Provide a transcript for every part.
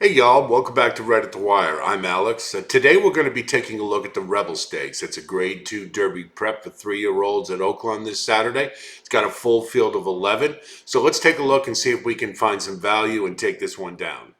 Hey y'all, welcome back to Right at the Wire. I'm Alex. Today we're going to be taking a look at the Rebel Stakes. It's a Grade 2 Derby prep for 3-year-olds at Oaklawn this Saturday. It's got a full field of 11. So let's take a look and see if we can find some value and take this one down.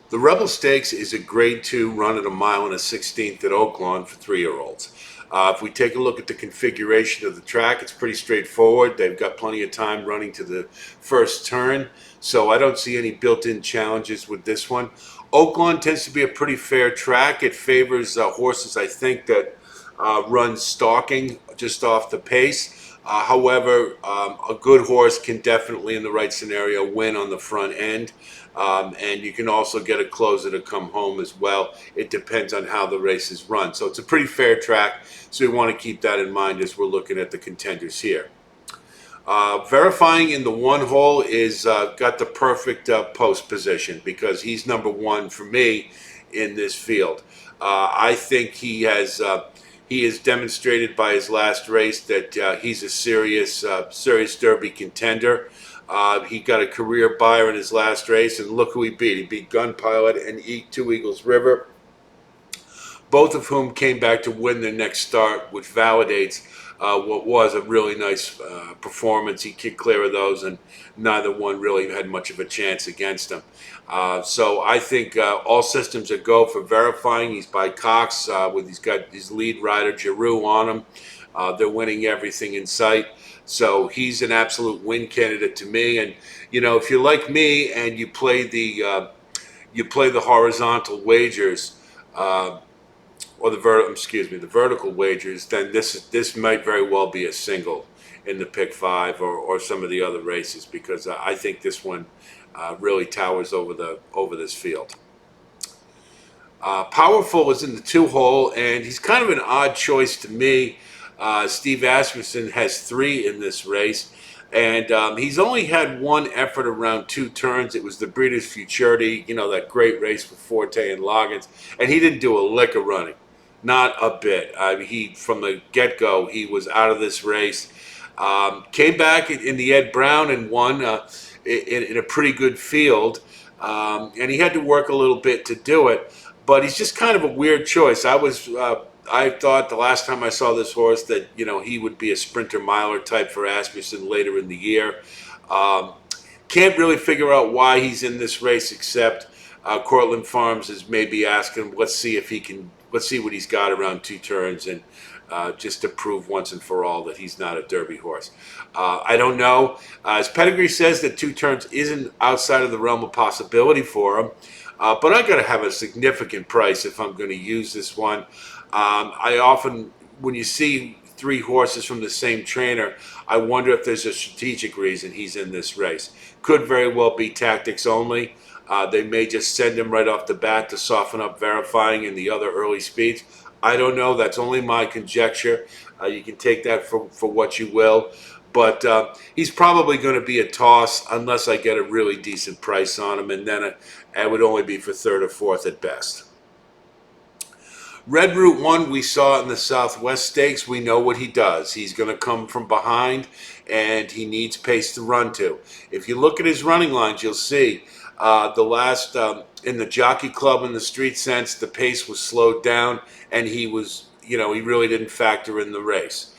The Rebel Stakes is a Grade 2 run at a mile and a 16th at Oaklawn for 3-year-olds. If we take a look at the configuration of the track, it's pretty straightforward. They've got plenty of time running to the first turn, so I don't see any built-in challenges with this one. Oaklawn tends to be a pretty fair track. It favors horses, I think, that run stalking just off the pace. However, a good horse can definitely, in the right scenario, win on the front end. And you can also get a closer to come home as well. It depends on how the race is run. So it's a pretty fair track. So we want to keep that in mind as we're looking at the contenders here. Verifying in the one hole is got the perfect post position because he's number one for me in this field. I think he has demonstrated by his last race that he's a serious Derby contender. He got a career buyer in his last race, and look who he beat. He beat Gun Pilot and Two Eagles River, both of whom came back to win their next start, which validates what was a really nice performance. He kicked clear of those, and neither one really had much of a chance against him. So I think all systems are go for Verifying. He's by Cox, he's got his lead rider, Giroux, on him. They're winning everything in sight. So he's an absolute win candidate to me. And, you know, if you're like me and you play the horizontal wagers, or the vertical wagers, then this might very well be a single in the pick five or some of the other races, because I think this one really towers over this field. Powerful is in the 2-hole, and he's kind of an odd choice to me. Steve Asmussen has 3 in this race, and he's only had one effort around 2 turns. It was the Breeders' Futurity, you know, that great race with Forte and Loggins, and he didn't do a lick of running. Not a bit. From the get-go, he was out of this race. Came back in the Ed Brown and won in a pretty good field, and he had to work a little bit to do it. But he's just kind of a weird choice. I thought the last time I saw this horse that, you know, he would be a sprinter miler type for Asmussen later in the year. Can't really figure out why he's in this race, except Cortland Farms is maybe asking, let's see what he's got around 2 turns, and just to prove once and for all that he's not a Derby horse. I don't know. His pedigree says that 2 turns isn't outside of the realm of possibility for him. But I got to have a significant price if I'm going to use this one. I often, when you see 3 horses from the same trainer, I wonder if there's a strategic reason he's in this race. Could very well be tactics only. They may just send him right off the bat to soften up Verifying in the other early speeds. I don't know. That's only my conjecture. You can take that for what you will. But he's probably going to be a toss unless I get a really decent price on him, and then it would only be for 3rd or 4th at best. Red Route 1 we saw in the Southwest Stakes. We know what he does. He's going to come from behind, and he needs pace to run to. If you look at his running lines, you'll see the last in the Jockey Club and the Street Sense, the pace was slowed down, and he really didn't factor in the race.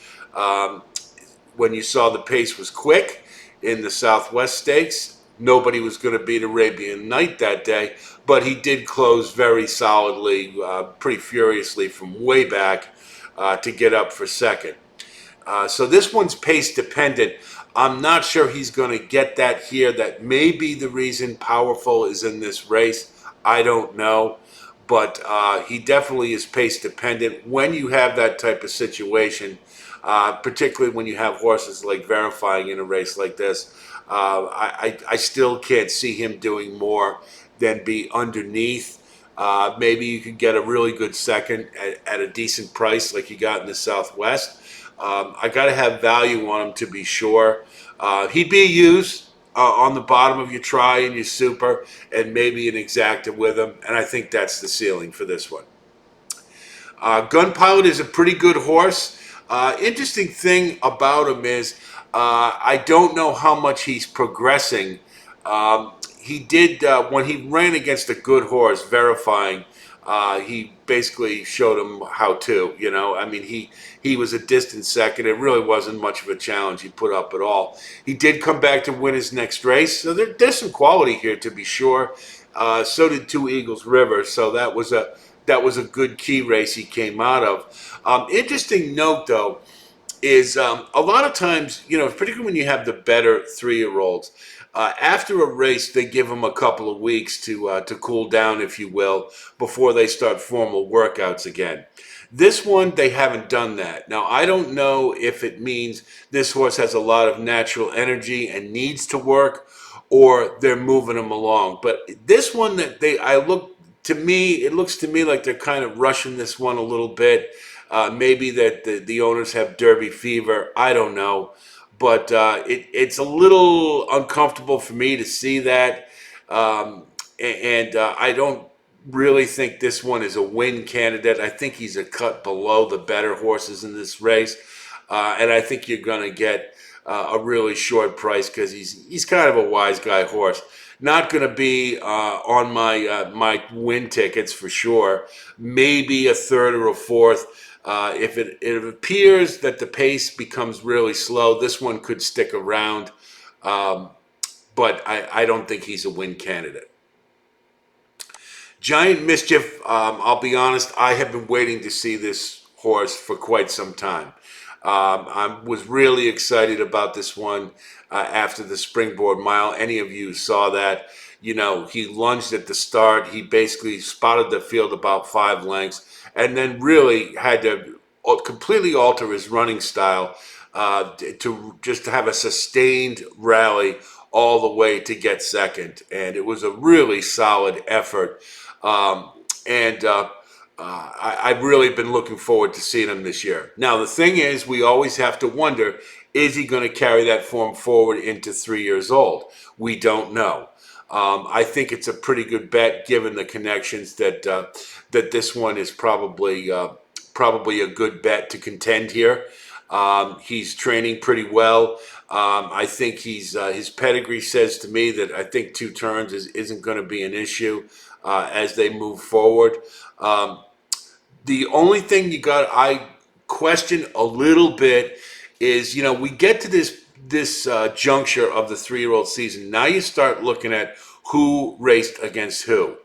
When you saw the pace was quick in the Southwest Stakes, nobody was going to beat Arabian Night that day, but he did close very solidly, pretty furiously from way back to get up for 2nd. So this one's pace dependent. I'm not sure he's going to get that here. That may be the reason Powerful is in this race. I don't know. But he definitely is pace dependent. When you have that type of situation, particularly when you have horses like Verifying in a race like this, I still can't see him doing more than be underneath. Maybe you could get a really good 2nd at a decent price like you got in the Southwest. I got to have value on him to be sure. He'd be used on the bottom of your try and your super, and maybe an exacta with him, and I think that's the ceiling for this one. Gun Pilot is a pretty good horse. Interesting thing about him is I don't know how much he's progressing. he did when he ran against a good horse, verifying. He basically showed him how to. I mean, he was a distant second. It really wasn't much of a challenge he put up at all. He did come back to win his next race, so there's some quality here to be sure. So did Two Eagles River, so that was a good key race he came out of. Interesting note though is a lot of times, particularly when you have the better 3-year-olds, after a race, they give them a couple of weeks to cool down, if you will, before they start formal workouts again. This one, they haven't done that. Now, I don't know if it means this horse has a lot of natural energy and needs to work, or they're moving him along. But this one it looks to me like they're kind of rushing this one a little bit. Maybe that the owners have Derby fever. I don't know. But it's a little uncomfortable for me to see that. And I don't really think this one is a win candidate. I think he's a cut below the better horses in this race. And I think you're going to get a really short price because he's kind of a wise guy horse. Not going to be on my win tickets for sure. Maybe a third or a fourth. If it appears that the pace becomes really slow, this one could stick around. But I don't think he's a win candidate. Giant Mischief, I'll be honest, I have been waiting to see this horse for quite some time. I was really excited about this one after the Springboard Mile. Any of you saw that? He lunged at the start. He basically spotted the field about 5 lengths and then really had to completely alter his running style to just have a sustained rally all the way to get second. And it was a really solid effort. I've really been looking forward to seeing him this year. Now, the thing is, we always have to wonder, is he going to carry that form forward into 3 years old? We don't know. I think it's a pretty good bet given the connections that this one is probably a good bet to contend here. He's training pretty well. I think his pedigree says to me that I think 2 turns isn't going to be an issue as they move forward. The only thing I question a little bit is, we get to this juncture of the 3-year-old season. Now you start looking at who raced against who.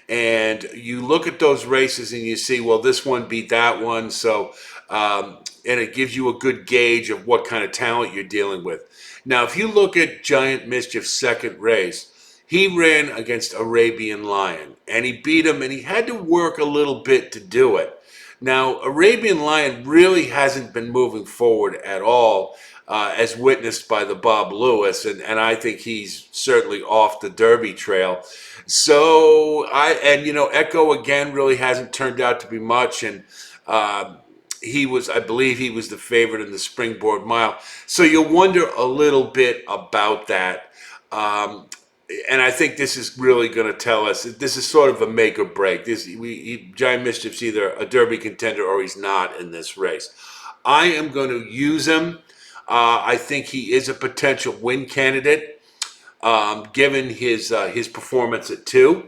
And you look at those races and you see, well, this one beat that one. So, and it gives you a good gauge of what kind of talent you're dealing with. Now, if you look at Giant Mischief's second race, he ran against Arabian Lion and he beat him, and he had to work a little bit to do it. Now, Arabian Lion really hasn't been moving forward at all, as witnessed by the Bob Lewis, and I think he's certainly off the Derby trail. So, Echo again really hasn't turned out to be much, and I believe he was the favorite in the Springboard Mile. So you'll wonder a little bit about that. And I think this is really going to tell us that this is sort of a make or break. Giant Mischief's either a Derby contender or he's not in this race. I am going to use him. I think he is a potential win candidate, given his performance at 2.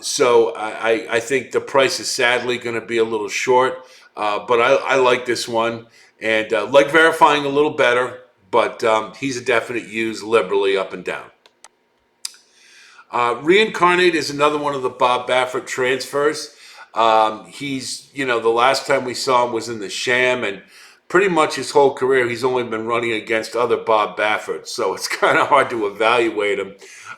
So I think the price is sadly going to be a little short, but I like this one and like verifying a little better. But he's a definite use liberally up and down. Reincarnate is another one of the Bob Baffert transfers. He's, the last time we saw him was in the Sham, and pretty much his whole career he's only been running against other Bob Bafferts, so it's kind of hard to evaluate him.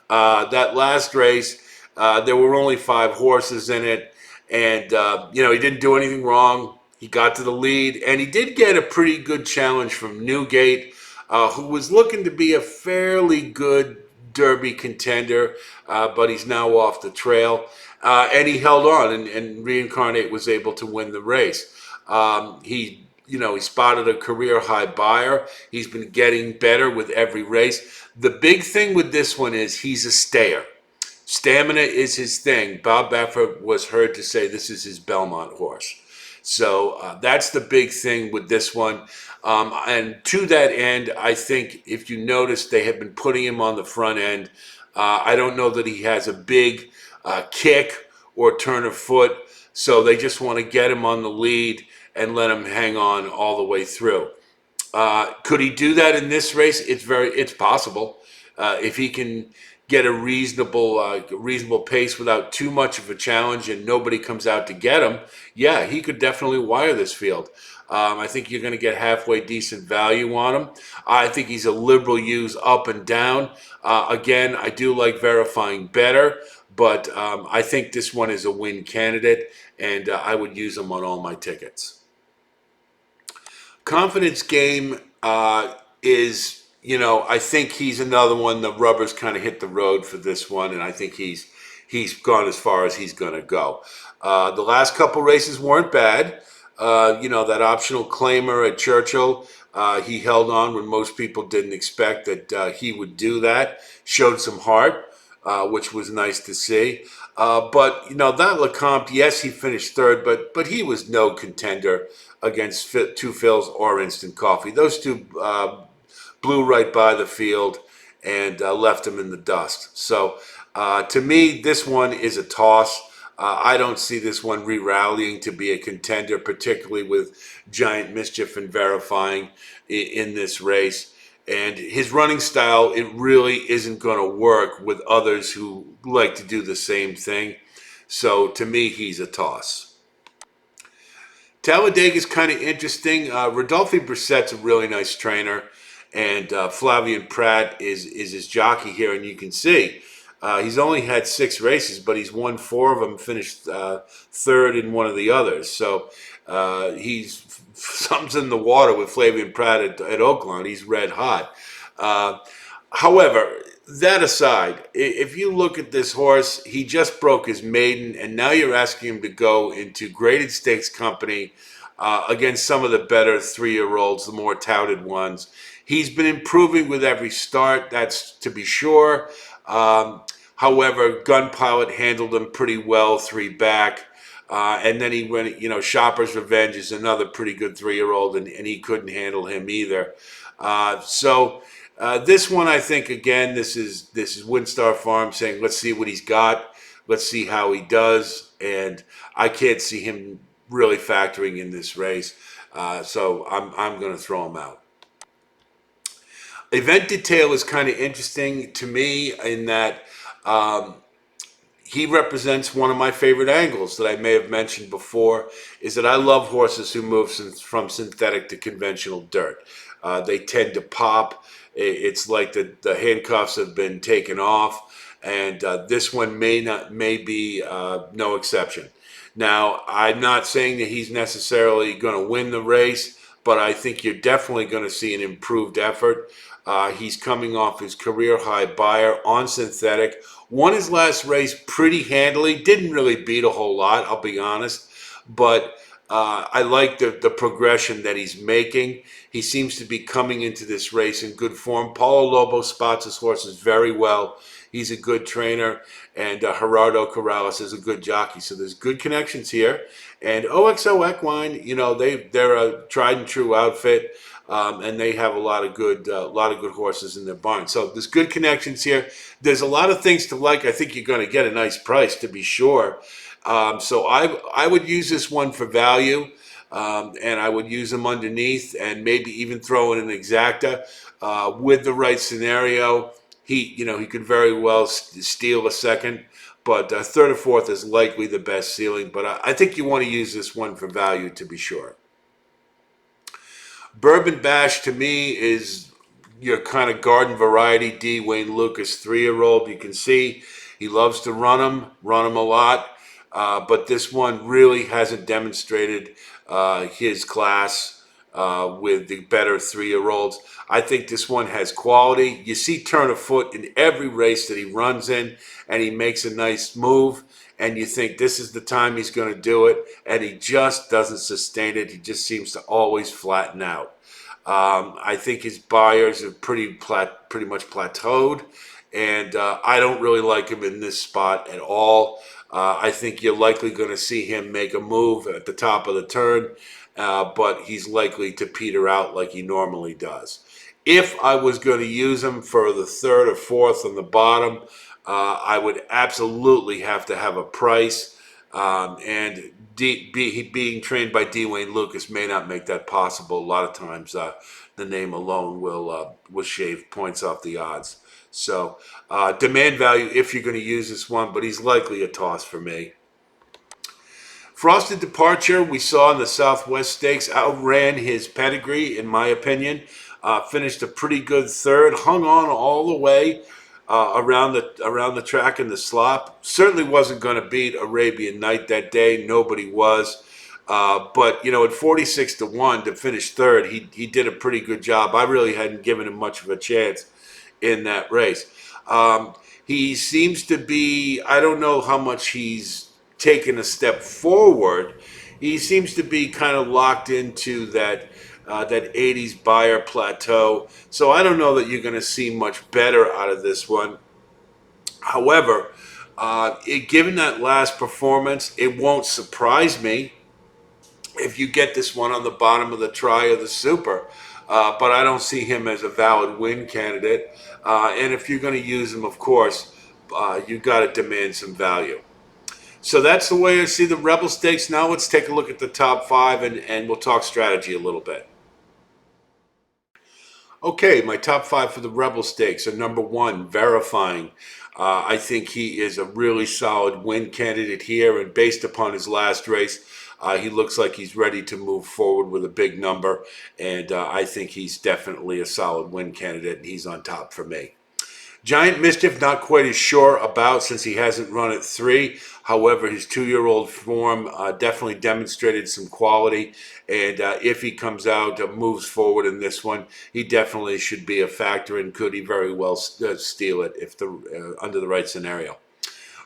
That last race, there were only 5 horses in it, and, he didn't do anything wrong. He got to the lead, and he did get a pretty good challenge from Newgate, who was looking to be a fairly good Derby contender, but he's now off the trail. And he held on, and Reincarnate was able to win the race. He spotted a career high buyer. He's been getting better with every race. The big thing with this one is he's a stayer. Stamina is his thing. Bob Baffert was heard to say this is his Belmont horse. So that's the big thing with this one. And to that end, I think if you notice, they have been putting him on the front end I don't know that he has a big kick or turn of foot, so they just want to get him on the lead and let him hang on all the way through. Could he do that in this race? It's possible. If he can get a reasonable pace without too much of a challenge and nobody comes out to get him, yeah, he could definitely wire this field. I think you're going to get halfway decent value on him. I think he's a liberal use up and down. Again, I do like Verifying better, but I think this one is a win candidate, and I would use him on all my tickets. Confidence Game is, I think he's another one. The rubber's kind of hit the road for this one, and I think he's gone as far as he's going to go. The last couple races weren't bad. That optional claimer at Churchill, he held on when most people didn't expect that he would do that. Showed some heart, which was nice to see. But that Lecomte, yes, he finished third, but he was no contender against Two Phils or Instant Coffee. Those two blew right by the field and left him in the dust. So to me, this one is a toss. I don't see this one re-rallying to be a contender, particularly with Giant Mischief and Verifying in this race. And his running style, it really isn't going to work with others who like to do the same thing. So to me, he's a toss. Talladega is kind of interesting. Rodolphe Brissett's a really nice trainer, and Flavien Prat is his jockey here, and you can see he's only had 6 races, but he's won 4 of them, finished third in one of the others. So he's something's in the water with Flavien Prat at Oaklawn. He's red hot. However, that aside, if you look at this horse, he just broke his maiden, and now you're asking him to go into graded stakes company against some of the better 3-year-olds, the more touted ones. He's been improving with every start, that's to be sure. However, Gun Pilot handled him pretty well 3 back. And then he went, Shopper's Revenge is another pretty good 3-year-old, and he couldn't handle him either. This one, I think, again, this is Windstar Farm saying, let's see what he's got. Let's see how he does. And I can't see him really factoring in this race. So I'm going to throw him out. Event Detail is kind of interesting to me in that he represents one of my favorite angles that I may have mentioned before, is that I love horses who move from synthetic to conventional dirt. They tend to pop. It's like the handcuffs have been taken off, and this one may be no exception. Now, I'm not saying that he's necessarily going to win the race, but I think you're definitely going to see an improved effort. He's coming off his career high buyer on synthetic. Won his last race pretty handily. Didn't really beat a whole lot, I'll be honest. But I like the progression that he's making. He seems to be coming into this race in good form. Paulo Lobo spots his horses very well. He's a good trainer, and Gerardo Corrales is a good jockey. So there's good connections here. And OXO Equine, they're a tried and true outfit, and they have a lot of good horses in their barn. So there's good connections here. There's a lot of things to like. I think you're going to get a nice price, to be sure. So I would use this one for value, and I would use them underneath, and maybe even throw in an exacta with the right scenario. He could very well steal a second, but third or fourth is likely the best ceiling. But I think you want to use this one for value, to be sure. Bourbon Bash to me is your kind of garden variety D. Wayne Lucas 3-year-old. You can see he loves to run them a lot. But this one really hasn't demonstrated his class with the better 3-year-olds. I think this one has quality. You see turn of foot in every race that he runs in, and he makes a nice move, and you think this is the time he's going to do it, and he just doesn't sustain it. He just seems to always flatten out. I think his buyers are pretty much plateaued, and I don't really like him in this spot at all. I think you're likely going to see him make a move at the top of the turn, but he's likely to peter out like he normally does. If I was going to use him for the third or fourth on the bottom, I would absolutely have to have a price. And being trained by D. Wayne Lucas may not make that possible. A lot of times, the name alone will shave points off the odds. So demand value if you're going to use this one, but he's likely a toss for me. Frosted Departure, we saw in the Southwest Stakes, outran his pedigree, in my opinion. Finished a pretty good third, hung on all the way around the track in the slop. Certainly wasn't going to beat Arabian Night that day. Nobody was. But at 46-1 to finish third, he did a pretty good job. I really hadn't given him much of a chance in that race. He seems to be, I don't know how much he's taken a step forward. He seems to be kind of locked into that 80s buyer plateau. So I don't know that you're going to see much better out of this one. However, given that last performance, it won't surprise me if you get this one on the bottom of the try or the super. But I don't see him as a valid win candidate. And if you're going to use him, of course, you've got to demand some value. So that's the way I see the Rebel Stakes. Now let's take a look at the top five, and we'll talk strategy a little bit. Okay, my top five for the Rebel Stakes are: number one, Verifying. I think he is a really solid win candidate here, and based upon his last race, he looks like he's ready to move forward with a big number, and I think he's definitely a solid win candidate, and he's on top for me. Giant Mischief, not quite as sure about since he hasn't run at 3. However, his 2-year-old form definitely demonstrated some quality. And if he comes out, moves forward in this one, he definitely should be a factor and could he very well steal it if under the right scenario.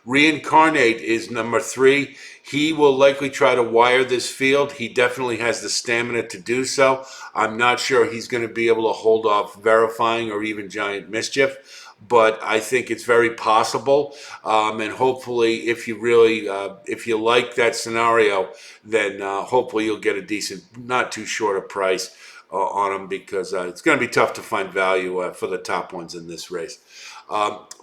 Reincarnate is number 3. He will likely try to wire this field. He definitely has the stamina to do so. I'm not sure he's going to be able to hold off Verifying or even Giant Mischief, but I think it's very possible. And hopefully, if you like that scenario, then hopefully you'll get a decent, not too short a price on them, because it's going to be tough to find value for the top ones in this race.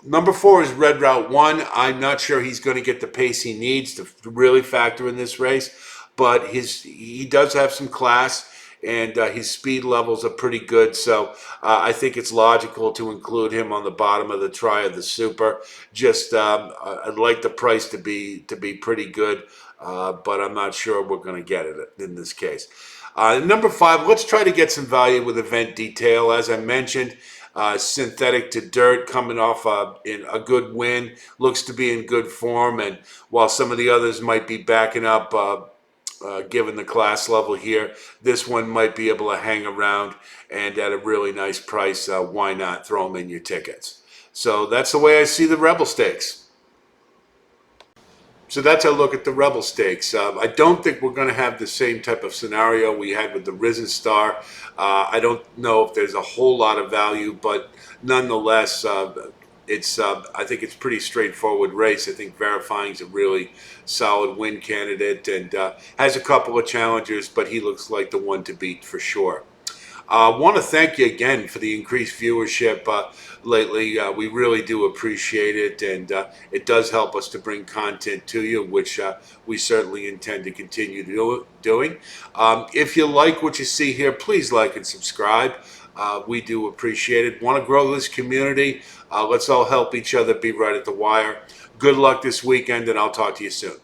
Number 4 is Red Route 1. I'm not sure he's going to get the pace he needs to really factor in this race, but he does have some class, and his speed levels are pretty good. So I think it's logical to include him on the bottom of the try of the super. Just I'd like the price to be pretty good, but I'm not sure we're going to get it in this case. Number 5, let's try to get some value with Event Detail. As I mentioned, Synthetic to Dirt coming off in a good win, looks to be in good form, and while some of the others might be backing up, given the class level here, this one might be able to hang around, and at a really nice price, why not throw them in your tickets? So that's the way I see the Rebel Stakes. So that's a look at the Rebel Stakes. I don't think we're going to have the same type of scenario we had with the Risen Star. I don't know if there's a whole lot of value, but nonetheless, I think it's pretty straightforward race. I think Verifying is a really solid win candidate and has a couple of challengers, but he looks like the one to beat for sure. I want to thank you again for the increased viewership lately. We really do appreciate it, and it does help us to bring content to you, which we certainly intend to continue doing. If you like what you see here, please like and subscribe. We do appreciate it. Want to grow this community? Let's all help each other be right at the wire. Good luck this weekend, and I'll talk to you soon.